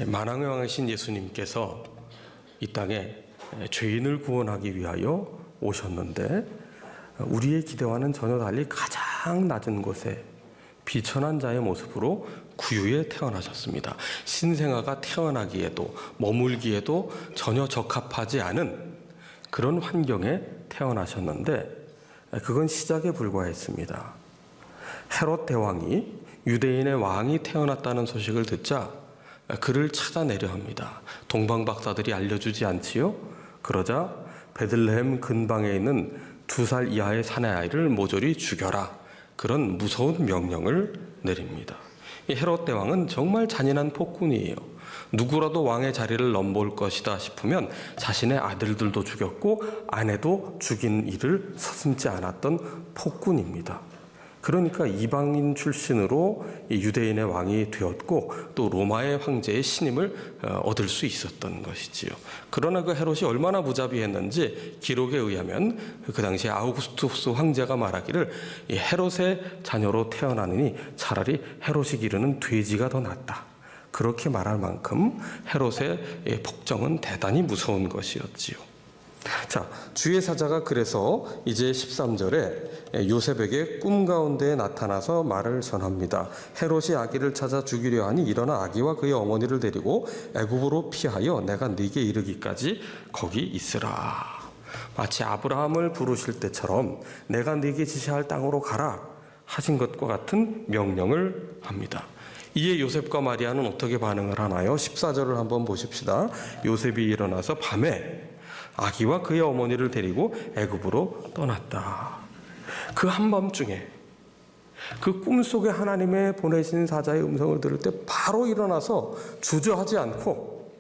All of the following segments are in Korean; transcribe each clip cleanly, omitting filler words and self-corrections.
만왕의 왕이신 예수님께서 이 땅에 죄인을 구원하기 위하여 오셨는데 우리의 기대와는 전혀 달리 가장 낮은 곳에 비천한 자의 모습으로 구유에 태어나셨습니다. 신생아가 태어나기에도 머물기에도 전혀 적합하지 않은 그런 환경에 태어나셨는데 그건 시작에 불과했습니다. 헤롯 대왕이 유대인의 왕이 태어났다는 소식을 듣자 그를 찾아내려 합니다. 동방 박사들이 알려주지 않지요? 그러자 베들레헴 근방에 있는 2살 이하의 사내아이를 모조리 죽여라. 그런 무서운 명령을 내립니다. 이 헤롯 대왕은 정말 잔인한 폭군이에요. 누구라도 왕의 자리를 넘볼 것이다 싶으면 자신의 아들들도 죽였고 아내도 죽인 일을 서슴지 않았던 폭군입니다. 그러니까 이방인 출신으로 유대인의 왕이 되었고 또 로마의 황제의 신임을 얻을 수 있었던 것이지요. 그러나 그 헤롯이 얼마나 무자비했는지 기록에 의하면 그 당시에 아우구스투스 황제가 말하기를 이 헤롯의 자녀로 태어나느니 차라리 헤롯이 기르는 돼지가 더 낫다. 그렇게 말할 만큼 헤롯의 폭정은 대단히 무서운 것이었지요. 자, 주의 사자가 그래서 이제 13절에 요셉에게 꿈 가운데 나타나서 말을 전합니다. 헤롯이 아기를 찾아 죽이려 하니 일어나 아기와 그의 어머니를 데리고 애굽으로 피하여 내가 네게 이르기까지 거기 있으라. 마치 아브라함을 부르실 때처럼 내가 네게 지시할 땅으로 가라 하신 것과 같은 명령을 합니다. 이에 요셉과 마리아는 어떻게 반응을 하나요? 14절을 한번 보십시다. 요셉이 일어나서 밤에 아기와 그의 어머니를 데리고 애굽으로 떠났다. 그 한밤중에 그 꿈속에 하나님의 보내신 사자의 음성을 들을 때 바로 일어나서 주저하지 않고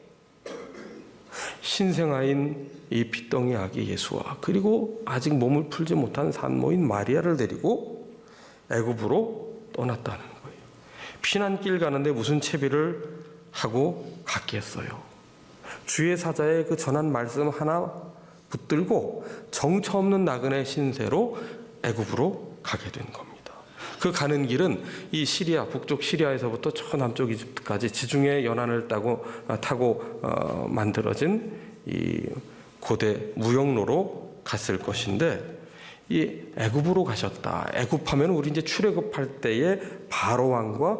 신생아인 이 핏덩이 아기 예수와 그리고 아직 몸을 풀지 못한 산모인 마리아를 데리고 애굽으로 떠났다는 거예요. 피난길 가는데 무슨 채비를 하고 갔겠어요. 주의 사자의 그 전한 말씀 하나 붙들고 정처 없는 나그네 신세로 애굽으로 가게 된 겁니다. 그 가는 길은 이 시리아, 북쪽 시리아에서부터 저 남쪽 이집트까지 지중해 연안을 타고 만들어진 이 고대 무역로로 갔을 것인데 이 애굽으로 가셨다. 애굽하면 우리 이제 출애굽할 때의 바로 왕과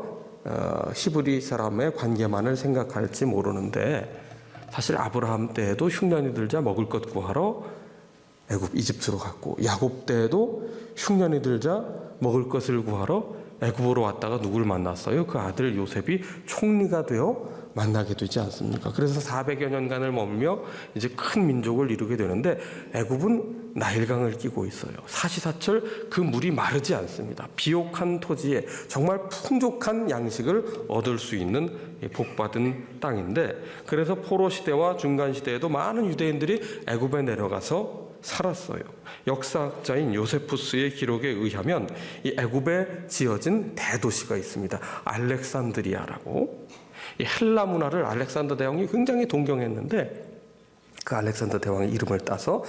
히브리 사람의 관계만을 생각할지 모르는데 사실 아브라함 때에도 흉년이 들자 먹을 것 구하러 애굽 이집트로 갔고 야곱 때에도 흉년이 들자 먹을 것을 구하러 애굽으로 왔다가 누굴 만났어요? 그 아들 요셉이 총리가 되어 만나게 되지 않습니까? 그래서 400여 년간을 머물며 이제 큰 민족을 이루게 되는데 애굽은 나일강을 끼고 있어요. 사시사철 그 물이 마르지 않습니다. 비옥한 토지에 정말 풍족한 양식을 얻을 수 있는 복받은 땅인데 그래서 포로 시대와 중간 시대에도 많은 유대인들이 애굽에 내려가서 살았어요. 역사학자인 요세푸스의 기록에 의하면 이 애굽에 지어진 대도시가 있습니다. 알렉산드리아라고. 이 헬라 문화를 알렉산더 대왕이 굉장히 동경했는데 그 알렉산더 대왕의 이름을 따서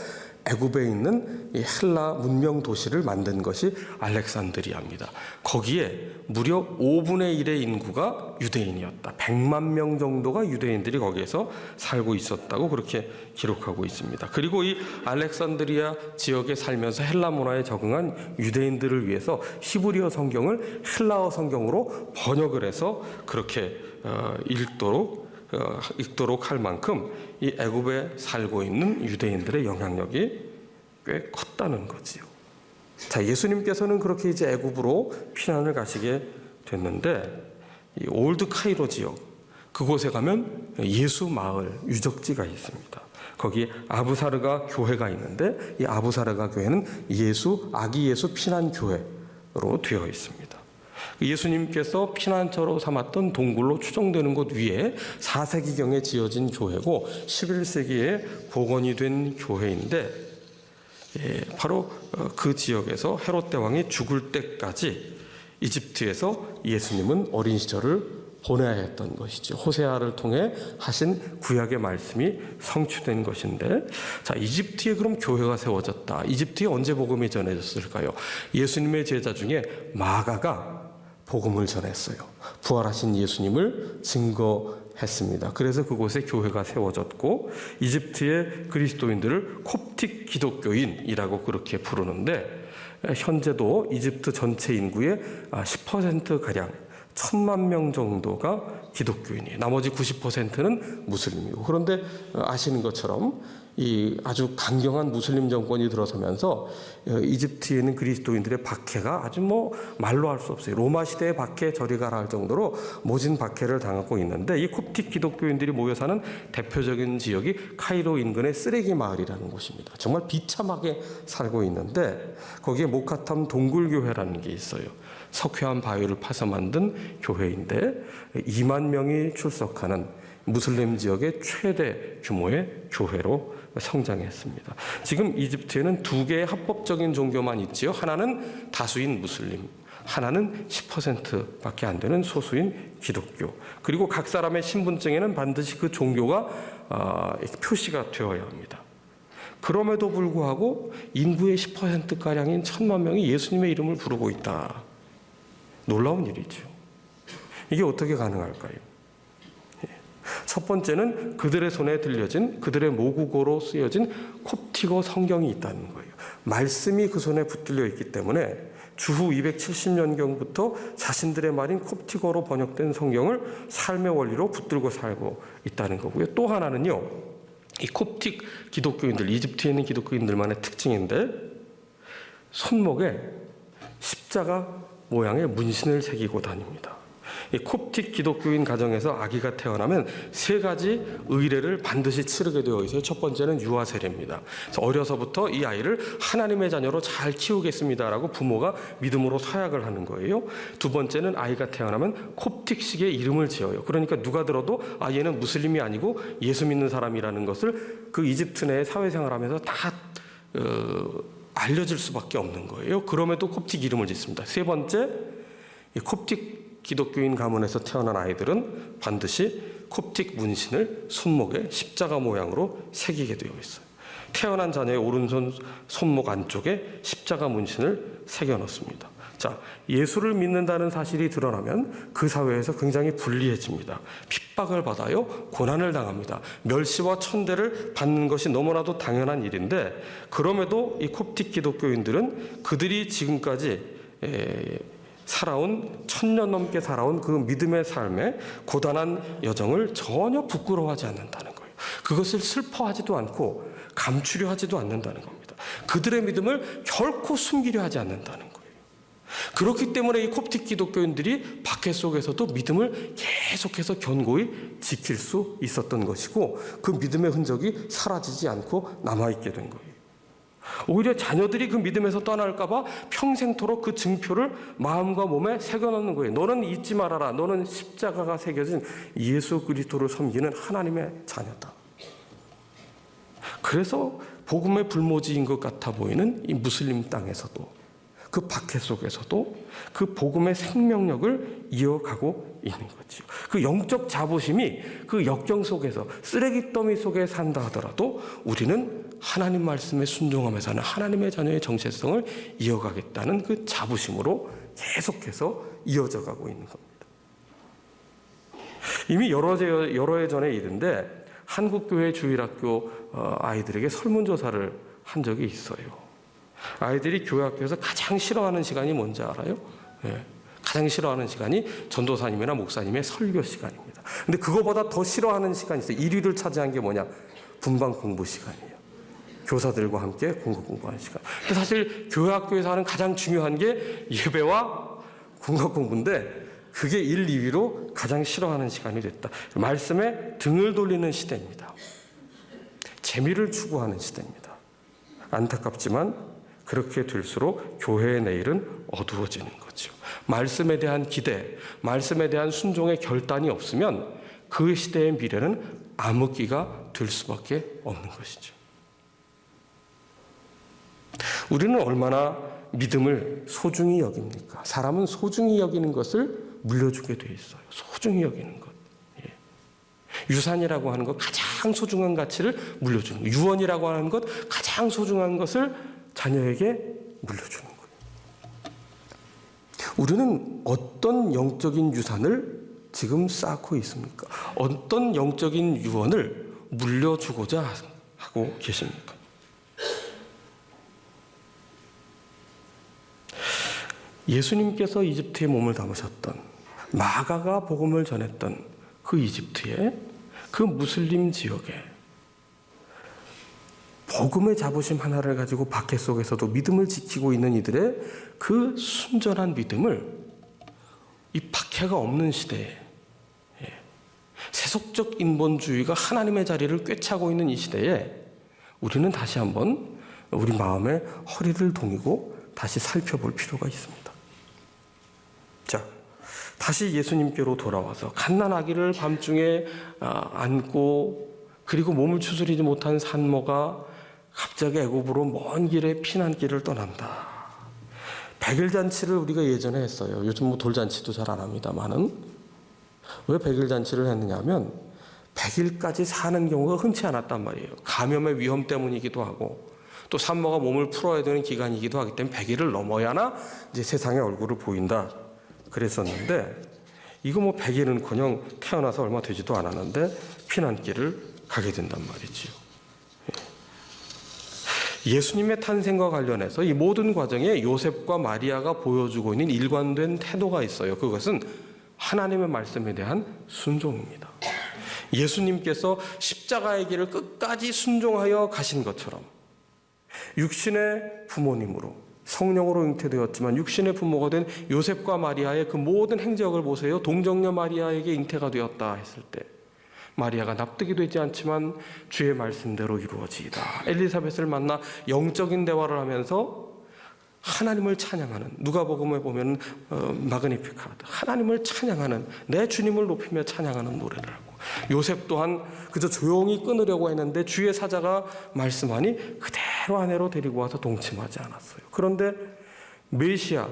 애굽에 있는 이 헬라 문명 도시를 만든 것이 알렉산드리아입니다. 거기에 무려 5분의 1의 인구가 유대인이었다. 100만 명 정도가 유대인들이 거기에서 살고 있었다고 그렇게 기록하고 있습니다. 그리고 이 알렉산드리아 지역에 살면서 헬라 문화에 적응한 유대인들을 위해서 히브리어 성경을 헬라어 성경으로 번역을 해서 그렇게 읽도록 할 만큼 이 애굽에 살고 있는 유대인들의 영향력이 꽤 컸다는 거지요. 자, 예수님께서는 그렇게 이제 애굽으로 피난을 가시게 됐는데 이 올드 카이로 지역 그곳에 가면 예수 마을 유적지가 있습니다. 거기에 아부사르가 교회가 있는데 이 아부사르가 교회는 아기 예수 피난 교회로 되어 있습니다. 예수님께서 피난처로 삼았던 동굴로 추정되는 곳 위에 4세기경에 지어진 교회고 11세기에 복원이 된 교회인데 바로 그 지역에서 헤롯 대왕이 죽을 때까지 이집트에서 예수님은 어린 시절을 보내야 했던 것이죠. 호세아를 통해 하신 구약의 말씀이 성취된 것인데 자, 이집트에 그럼 교회가 세워졌다. 이집트에 언제 복음이 전해졌을까요? 예수님의 제자 중에 마가가 복음을 전했어요. 부활하신 예수님을 증거 했습니다. 그래서 그곳에 교회가 세워졌고 이집트의 그리스도인들을 콥틱 기독교인이라고 그렇게 부르는데 현재도 이집트 전체 인구의 10%가량 1,000만 명 정도가 기독교인이에요. 나머지 90%는 무슬림이고. 그런데 아시는 것처럼 이 아주 강경한 무슬림 정권이 들어서면서 이집트에 있는 그리스도인들의 박해가 아주 말로 할 수 없어요. 로마 시대의 박해 저리 가라 할 정도로 모진 박해를 당하고 있는데 이 콥틱 기독교인들이 모여 사는 대표적인 지역이 카이로 인근의 쓰레기 마을이라는 곳입니다. 정말 비참하게 살고 있는데 거기에 모카탐 동굴교회라는 게 있어요. 석회암 바위를 파서 만든 교회인데 2만 명이 출석하는 무슬림 지역의 최대 규모의 교회로 성장했습니다. 지금 이집트에는 2개의 합법적인 종교만 있지요. 하나는 다수인 무슬림, 하나는 10%밖에 안 되는 소수인 기독교. 그리고 각 사람의 신분증에는 반드시 그 종교가 표시가 되어야 합니다. 그럼에도 불구하고 인구의 10%가량인 1,000만 명이 예수님의 이름을 부르고 있다. 놀라운 일이죠. 이게 어떻게 가능할까요? 첫 번째는 그들의 손에 들려진 그들의 모국어로 쓰여진 콥티거 성경이 있다는 거예요. 말씀이 그 손에 붙들려 있기 때문에 주후 270년경부터 자신들의 말인 콥티거로 번역된 성경을 삶의 원리로 붙들고 살고 있다는 거고요. 또 하나는요, 이 콥틱 기독교인들, 이집트에 있는 기독교인들만의 특징인데 손목에 십자가 모양의 문신을 새기고 다닙니다. 이 콥틱 기독교인 가정에서 아기가 태어나면 3가지 의례를 반드시 치르게 되어 있어요. 첫 번째는 유아 세례입니다. 그래서 어려서부터 이 아이를 하나님의 자녀로 잘 키우겠습니다라고 부모가 믿음으로 서약을 하는 거예요. 두 번째는 아이가 태어나면 콥틱식의 이름을 지어요. 그러니까 누가 들어도 얘는 무슬림이 아니고 예수 믿는 사람이라는 것을 그 이집트 내에 사회생활하면서 다 알려질 수밖에 없는 거예요. 그럼에도 콥틱 이름을 짓습니다. 세 번째, 이 콥틱 기독교인 가문에서 태어난 아이들은 반드시 콥틱 문신을 손목에 십자가 모양으로 새기게 되어 있어요. 태어난 자녀의 오른손 손목 안쪽에 십자가 문신을 새겨 넣습니다. 자, 예수를 믿는다는 사실이 드러나면 그 사회에서 굉장히 불리해집니다. 핍박을 받아요. 고난을 당합니다. 멸시와 천대를 받는 것이 너무나도 당연한 일인데 그럼에도 이 콥틱 기독교인들은 그들이 지금까지 살아온 1000년 넘게 살아온 그 믿음의 삶의 고단한 여정을 전혀 부끄러워하지 않는다는 거예요. 그것을 슬퍼하지도 않고 감추려 하지도 않는다는 겁니다. 그들의 믿음을 결코 숨기려 하지 않는다는 거예요. 그렇기 때문에 이 콥틱 기독교인들이 박해 속에서도 믿음을 계속해서 견고히 지킬 수 있었던 것이고 그 믿음의 흔적이 사라지지 않고 남아있게 된 거예요. 오히려 자녀들이 그 믿음에서 떠날까봐 평생토록 그 증표를 마음과 몸에 새겨놓는 거예요. 너는 잊지 말아라. 너는 십자가가 새겨진 예수 그리스도를 섬기는 하나님의 자녀다. 그래서 복음의 불모지인 것 같아 보이는 이 무슬림 땅에서도 그 박해 속에서도 그 복음의 생명력을 이어가고 있는 거죠. 그 영적 자부심이 그 역경 속에서 쓰레기 더미 속에 산다 하더라도 우리는 하나님 말씀에 순종하며 사는 하나님의 자녀의 정체성을 이어가겠다는 그 자부심으로 계속해서 이어져 가고 있는 겁니다. 이미 여러 해 전의 일인데 한국교회 주일학교 아이들에게 설문조사를 한 적이 있어요. 아이들이 교회 학교에서 가장 싫어하는 시간이 뭔지 알아요? 가장 싫어하는 시간이 전도사님이나 목사님의 설교 시간입니다. 근데 그거보다 더 싫어하는 시간이 있어요. 1위를 차지한 게 뭐냐? 분방 공부 시간이에요. 교사들과 함께 공부하는 시간. 근데 사실 교회 학교에서 하는 가장 중요한 게 예배와 군각 공부인데 그게 1, 2위로 가장 싫어하는 시간이 됐다. 말씀에 등을 돌리는 시대입니다. 재미를 추구하는 시대입니다. 안타깝지만 그렇게 될수록 교회의 내일은 어두워지는 거죠. 말씀에 대한 기대, 말씀에 대한 순종의 결단이 없으면 그 시대의 미래는 암흑기가 될 수밖에 없는 것이죠. 우리는 얼마나 믿음을 소중히 여깁니까? 사람은 소중히 여기는 것을 물려주게 돼 있어요. 소중히 여기는 것. 유산이라고 하는 것, 가장 소중한 가치를 물려주는 것. 유언이라고 하는 것, 가장 소중한 것을 자녀에게 물려주는 거예요. 우리는 어떤 영적인 유산을 지금 쌓고 있습니까? 어떤 영적인 유언을 물려주고자 하고 계십니까? 예수님께서 이집트에 몸을 담으셨던, 마가가 복음을 전했던 그 이집트의 그 무슬림 지역에 복음의 자부심 하나를 가지고 박해 속에서도 믿음을 지키고 있는 이들의 그 순전한 믿음을 이 박해가 없는 시대에, 세속적 인본주의가 하나님의 자리를 꿰차고 있는 이 시대에 우리는 다시 한번 우리 마음의 허리를 동이고 다시 살펴볼 필요가 있습니다. 자, 다시 예수님께로 돌아와서 갓난아기를 밤중에 안고, 그리고 몸을 추스리지 못한 산모가 갑자기 애굽으로 먼 길에 피난길을 떠난다. 백일잔치를 우리가 예전에 했어요. 요즘 뭐 돌잔치도 잘 안 합니다만은. 왜 백일잔치를 했느냐면 100일까지 사는 경우가 흔치 않았단 말이에요. 감염의 위험 때문이기도 하고, 또 산모가 몸을 풀어야 되는 기간이기도 하기 때문에 100일을 넘어야나 이제 세상의 얼굴을 보인다 그랬었는데, 이거 뭐 100일은커녕 태어나서 얼마 되지도 않았는데 피난길을 가게 된단 말이지요. 예수님의 탄생과 관련해서 이 모든 과정에 요셉과 마리아가 보여주고 있는 일관된 태도가 있어요. 그것은 하나님의 말씀에 대한 순종입니다. 예수님께서 십자가의 길을 끝까지 순종하여 가신 것처럼 육신의 부모님으로, 성령으로 잉태되었지만 육신의 부모가 된 요셉과 마리아의 그 모든 행적을 보세요. 동정녀 마리아에게 잉태가 되었다 했을 때 마리아가 납득이 되지 않지만 주의 말씀대로 이루어지이다. 엘리사벳을 만나 영적인 대화를 하면서 하나님을 찬양하는, 누가복음에 보면 마그니피카드, 하나님을 찬양하는, 내 주님을 높이며 찬양하는 노래를 하고, 요셉 또한 그저 조용히 끊으려고 했는데 주의 사자가 말씀하니 그대로 아내로 데리고 와서 동침하지 않았어요. 그런데 메시아,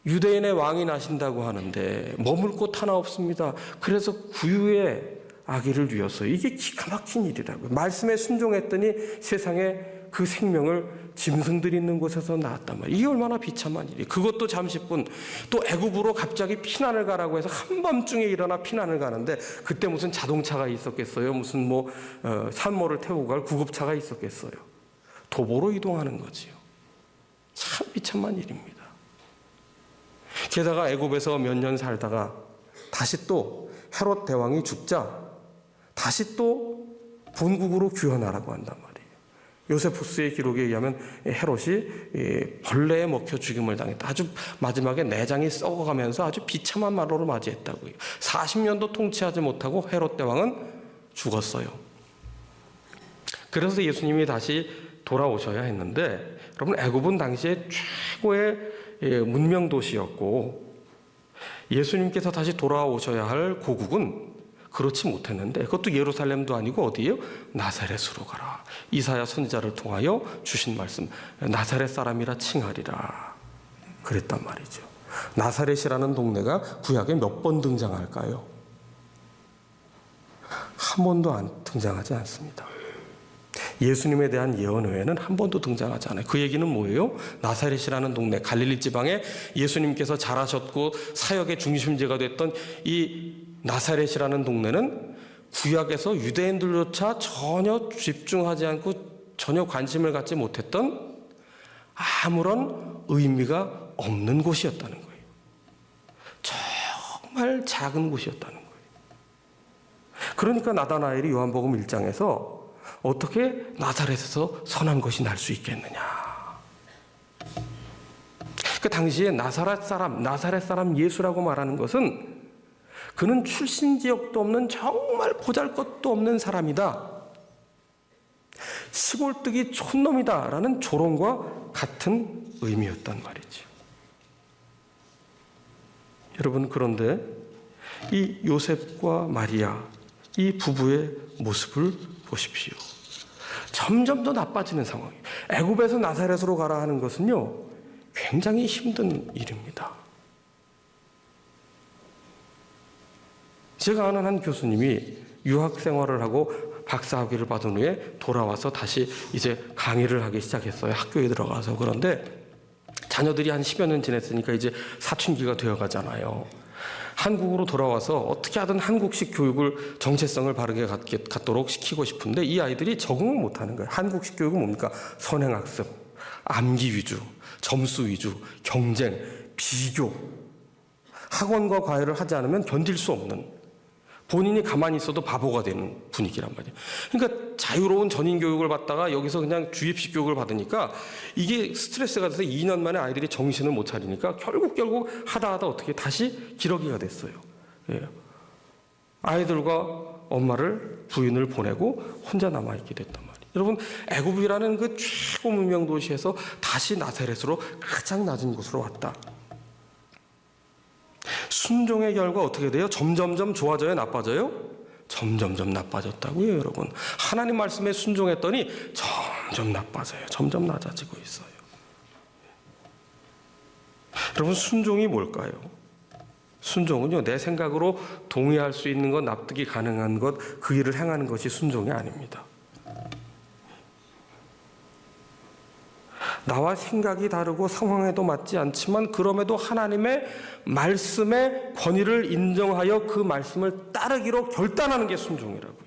유대인의 왕이 나신다고 하는데 머물 곳 하나 없습니다. 그래서 구유의 아기를 누였어요. 이게 기가 막힌 일이라고요. 말씀에 순종했더니 세상에 그 생명을 짐승들이 있는 곳에서 낳았단 말이에요. 이게 얼마나 비참한 일이에요. 그것도 잠시뿐. 또 애굽으로 갑자기 피난을 가라고 해서 한밤중에 일어나 피난을 가는데, 그때 무슨 자동차가 있었겠어요? 무슨 산모를 태우고 갈 구급차가 있었겠어요? 도보로 이동하는 거지요. 참 비참한 일입니다. 게다가 애굽에서 몇 년 살다가 다시 또 헤롯 대왕이 죽자 다시 또 본국으로 귀환하라고 한단 말이에요. 요세푸스의 기록에 의하면 헤롯이 벌레에 먹혀 죽임을 당했다. 아주 마지막에 내장이 썩어가면서 아주 비참한 마로를 맞이했다고요. 40년도 통치하지 못하고 헤롯 대왕은 죽었어요. 그래서 예수님이 다시 돌아오셔야 했는데, 여러분, 애굽은 당시에 최고의 문명 도시였고 예수님께서 다시 돌아오셔야 할 고국은 그렇지 못했는데, 그것도 예루살렘도 아니고 어디예요? 나사렛으로 가라. 이사야 선지자를 통하여 주신 말씀, 나사렛 사람이라 칭하리라 그랬단 말이죠. 나사렛이라는 동네가 구약에 몇 번 등장할까요? 한 번도 등장하지 않습니다. 예수님에 대한 예언 외에는 한 번도 등장하지 않아요. 그 얘기는 뭐예요? 나사렛이라는 동네, 갈릴리 지방에 예수님께서 자라셨고 사역의 중심지가 됐던 이 나사렛이라는 동네는 구약에서 유대인들조차 전혀 집중하지 않고 전혀 관심을 갖지 못했던 아무런 의미가 없는 곳이었다는 거예요. 정말 작은 곳이었다는 거예요. 그러니까 나다나엘이 요한복음 1장에서 어떻게 나사렛에서 선한 것이 날 수 있겠느냐. 그 당시에 나사렛 사람 예수라고 말하는 것은 그는 출신 지역도 없는 정말 보잘것도 없는 사람이다, 시골뜨기 촌놈이다라는 조롱과 같은 의미였단 말이죠. 여러분, 그런데 이 요셉과 마리아, 이 부부의 모습을 보십시오. 점점 더 나빠지는 상황이에요. 애굽에서 나사렛으로 가라 하는 것은요, 굉장히 힘든 일입니다. 제가 아는 한 교수님이 유학 생활을 하고 박사학위를 받은 후에 돌아와서 다시 이제 강의를 하기 시작했어요. 학교에 들어가서. 그런데 자녀들이 한 10여 년 지냈으니까 이제 사춘기가 되어가잖아요. 한국으로 돌아와서 어떻게 하든 한국식 교육을 정체성을 바르게 갖도록 시키고 싶은데 이 아이들이 적응을 못하는 거예요. 한국식 교육은 뭡니까? 선행학습, 암기 위주, 점수 위주, 경쟁, 비교. 학원과 과외를 하지 않으면 견딜 수 없는, 본인이 가만히 있어도 바보가 되는 분위기란 말이에요. 그러니까 자유로운 전인 교육을 받다가 여기서 그냥 주입식 교육을 받으니까 이게 스트레스가 돼서 2년 만에 아이들이 정신을 못 차리니까 결국 하다 어떻게 다시 기러기가 됐어요. 예. 아이들과 엄마를, 부인을 보내고 혼자 남아있게 됐단 말이에요. 여러분, 애굽이라는 그 최고 문명 도시에서 다시 나사렛으로 가장 낮은 곳으로 왔다. 순종의 결과 어떻게 돼요? 점점점 좋아져요? 나빠져요? 점점점 나빠졌다고요, 여러분. 하나님 말씀에 순종했더니 점점 나빠져요. 점점 낮아지고 있어요. 여러분, 순종이 뭘까요? 순종은요, 내 생각으로 동의할 수 있는 것, 납득이 가능한 것, 그 일을 행하는 것이 순종이 아닙니다. 나와 생각이 다르고 상황에도 맞지 않지만 그럼에도 하나님의 말씀의 권위를 인정하여 그 말씀을 따르기로 결단하는 게 순종이라고요.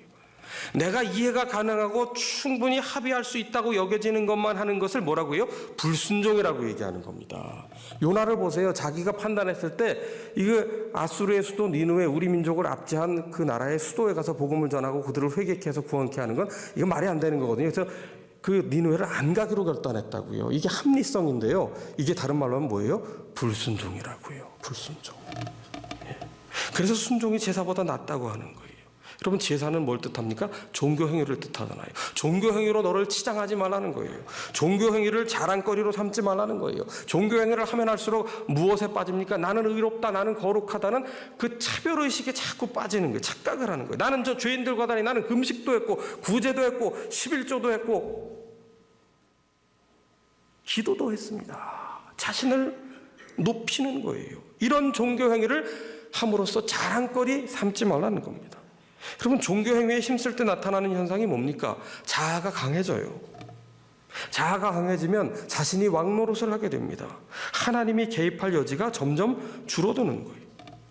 내가 이해가 가능하고 충분히 합의할 수 있다고 여겨지는 것만 하는 것을 뭐라고요? 불순종이라고 얘기하는 겁니다. 요나를 보세요. 자기가 판단했을 때 이거 아수르의 수도 니느웨, 우리 민족을 압제한 그 나라의 수도에 가서 복음을 전하고 그들을 회개케 해서 구원케 하는 건 이거 말이 안 되는 거거든요. 그래서 그 니느웨를 안 가기로 결단했다고요. 이게 합리성인데요. 이게 다른 말로 하면 뭐예요? 불순종이라고요. 불순종. 예. 그래서 순종이 제사보다 낫다고 하는 거예요. 여러분, 제사는 뭘 뜻합니까? 종교 행위를 뜻하잖아요. 종교 행위로 너를 치장하지 말라는 거예요. 종교 행위를 자랑거리로 삼지 말라는 거예요. 종교 행위를 하면 할수록 무엇에 빠집니까? 나는 의롭다, 나는 거룩하다는 그 차별의식에 자꾸 빠지는 거예요. 착각을 하는 거예요. 나는 저 죄인들과 다니, 나는 금식도 했고 구제도 했고 11조도 했고 기도도 했습니다. 자신을 높이는 거예요. 이런 종교 행위를 함으로써 자랑거리 삼지 말라는 겁니다. 여러분, 종교 행위에 힘쓸 때 나타나는 현상이 뭡니까? 자아가 강해져요. 자아가 강해지면 자신이 왕노릇을 하게 됩니다. 하나님이 개입할 여지가 점점 줄어드는 거예요.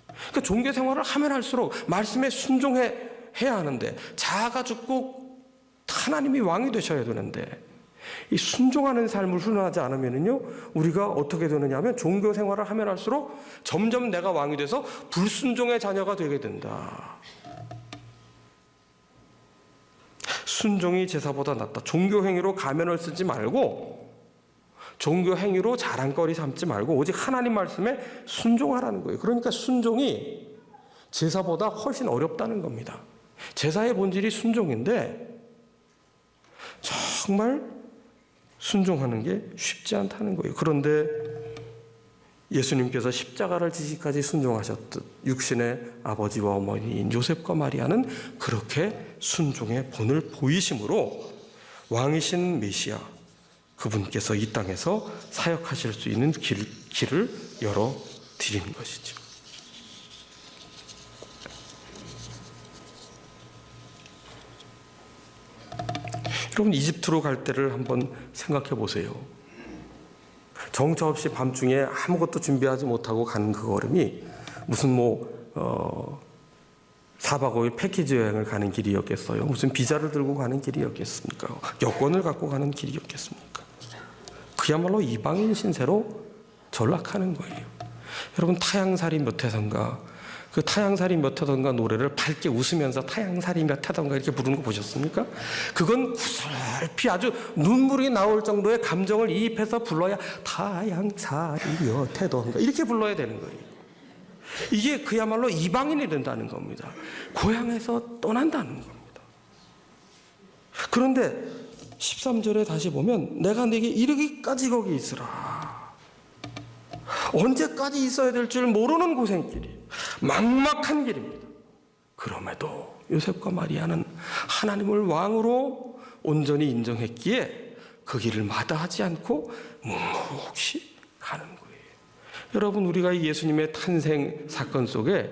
그러니까 종교 생활을 하면 할수록 말씀에 순종해야 하는데, 자아가 죽고 하나님이 왕이 되셔야 되는데, 이 순종하는 삶을 훈련하지 않으면요, 우리가 어떻게 되느냐 하면 종교 생활을 하면 할수록 점점 내가 왕이 돼서 불순종의 자녀가 되게 된다. 순종이 제사보다 낫다. 종교 행위로 가면을 쓰지 말고, 종교 행위로 자랑거리 삼지 말고 오직 하나님 말씀에 순종하라는 거예요. 그러니까 순종이 제사보다 훨씬 어렵다는 겁니다. 제사의 본질이 순종인데 정말 순종하는 게 쉽지 않다는 거예요. 그런데 예수님께서 십자가를 지시까지 순종하셨듯 육신의 아버지와 어머니인 요셉과 마리아는 그렇게 순종의 본을 보이심으로 왕이신 메시아, 그분께서 이 땅에서 사역하실 수 있는 길을 열어드린 것이죠. 여러분, 이집트로 갈 때를 한번 생각해 보세요. 정처 없이 밤중에 아무것도 준비하지 못하고 가는 그 걸음이 무슨 4박 5일 패키지 여행을 가는 길이었겠어요? 무슨 비자를 들고 가는 길이었겠습니까? 여권을 갖고 가는 길이었겠습니까? 그야말로 이방인 신세로 전락하는 거예요. 여러분, 타향살이 몇 해선가, 그 타향살이 몇 해선가 노래를 밝게 웃으면서 타향살이 몇 해선가 이렇게 부르는 거 보셨습니까? 그건 구슬피 아주 눈물이 나올 정도의 감정을 이입해서 불러야 타향살이 몇 해선가 이렇게 불러야 되는 거예요. 이게 그야말로 이방인이 된다는 겁니다. 고향에서 떠난다는 겁니다. 그런데 13절에 다시 보면 내가 네게 이르기까지 거기 있으라. 언제까지 있어야 될 줄 모르는 고생길이, 막막한 길입니다. 그럼에도 요셉과 마리아는 하나님을 왕으로 온전히 인정했기에 그 길을 마다하지 않고 묵묵히 가는 거예요. 여러분, 우리가 이 예수님의 탄생 사건 속에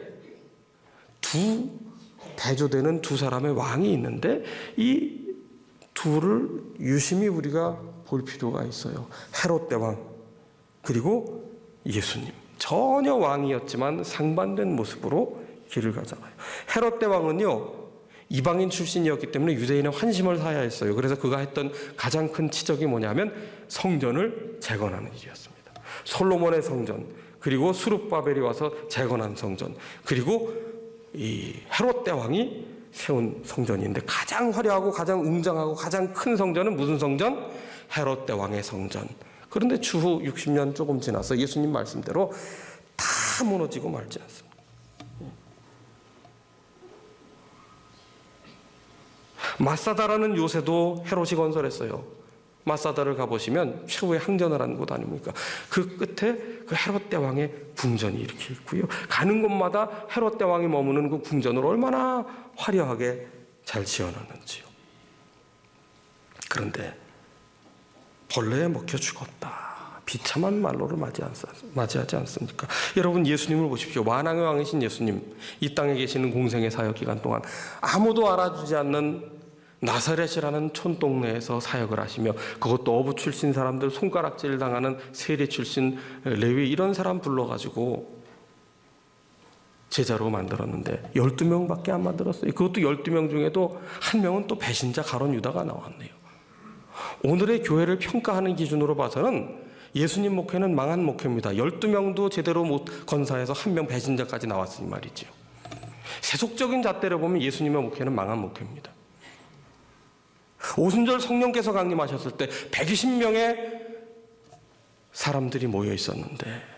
대조되는 두 사람의 왕이 있는데 이 둘을 유심히 우리가 볼 필요가 있어요. 헤롯 대왕, 그리고 예수님, 전혀 왕이었지만 상반된 모습으로 길을 가잖아요. 헤롯 대왕은요, 이방인 출신이었기 때문에 유대인의 환심을 사야 했어요. 그래서 그가 했던 가장 큰 치적이 뭐냐면 성전을 재건하는 일이었습니다. 솔로몬의 성전, 그리고 수룹바벨이 와서 재건한 성전, 그리고 이 헤롯 대왕이 세운 성전인데 가장 화려하고 가장 웅장하고 가장 큰 성전은 무슨 성전? 헤롯 대왕의 성전. 그런데 추후 60년 조금 지나서 예수님 말씀대로 다 무너지고 말지 않습니다. 마사다라는 요새도 헤롯이 건설했어요. 마사다를 가보시면 최후의 항전을 한 곳 아닙니까? 그 끝에 그 헤롯 대왕의 궁전이 이렇게 있고요. 가는 곳마다 헤롯 대왕이 머무는 그 궁전을 얼마나 화려하게 잘 지어놨는지요. 그런데 벌레에 먹혀 죽었다. 비참한 말로를 맞이하지 않습니까? 여러분, 예수님을 보십시오. 만왕의 왕이신 예수님, 이 땅에 계시는 공생의 사역 기간 동안 아무도 알아주지 않는 나사렛이라는 촌동네에서 사역을 하시며, 그것도 어부 출신 사람들, 손가락질 당하는 세리 출신 레위, 이런 사람 불러가지고 제자로 만들었는데 12명밖에 안 만들었어요. 그것도 12명 중에도 한 명은 또 배신자 가룟 유다가 나왔네요. 오늘의 교회를 평가하는 기준으로 봐서는 예수님 목회는 망한 목회입니다. 12명도 제대로 못 건사해서 한 명 배신자까지 나왔으니 말이죠. 세속적인 잣대로 보면 예수님의 목회는 망한 목회입니다. 오순절 성령께서 강림하셨을 때 120명의 사람들이 모여 있었는데,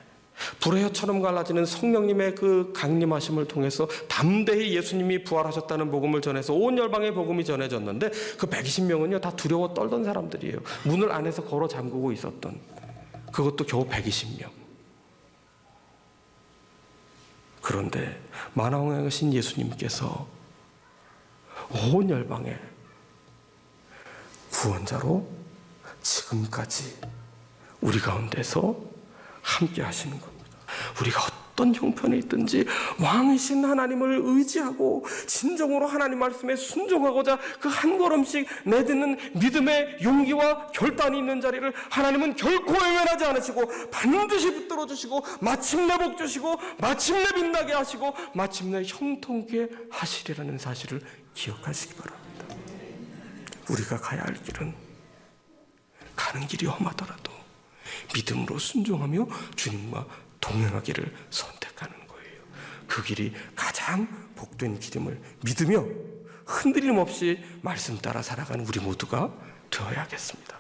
불의 혀처럼 갈라지는 성령님의 그 강림하심을 통해서 담대히 예수님이 부활하셨다는 복음을 전해서 온 열방의 복음이 전해졌는데, 그 120명은요 다 두려워 떨던 사람들이에요. 문을 안에서 걸어 잠그고 있었던, 그것도 겨우 120명. 그런데 만왕왕이신 예수님께서 온 열방에 구원자로 지금까지 우리 가운데서 함께 하시는 겁니다. 우리가 어떤 형편에 있든지 왕이신 하나님을 의지하고 진정으로 하나님 말씀에 순종하고자 그 한 걸음씩 내딛는 믿음의 용기와 결단이 있는 자리를 하나님은 결코 외면하지 않으시고 반드시 붙들어 주시고 마침내 복 주시고 마침내 빛나게 하시고 마침내 형통케 하시리라는 사실을 기억하시기 바랍니다. 우리가 가야 할 길은 가는 길이 험하더라도 믿음으로 순종하며 주님과 동행하기를 선택하는 거예요. 그 길이 가장 복된 길임을 믿으며 흔들림 없이 말씀 따라 살아가는 우리 모두가 되어야겠습니다.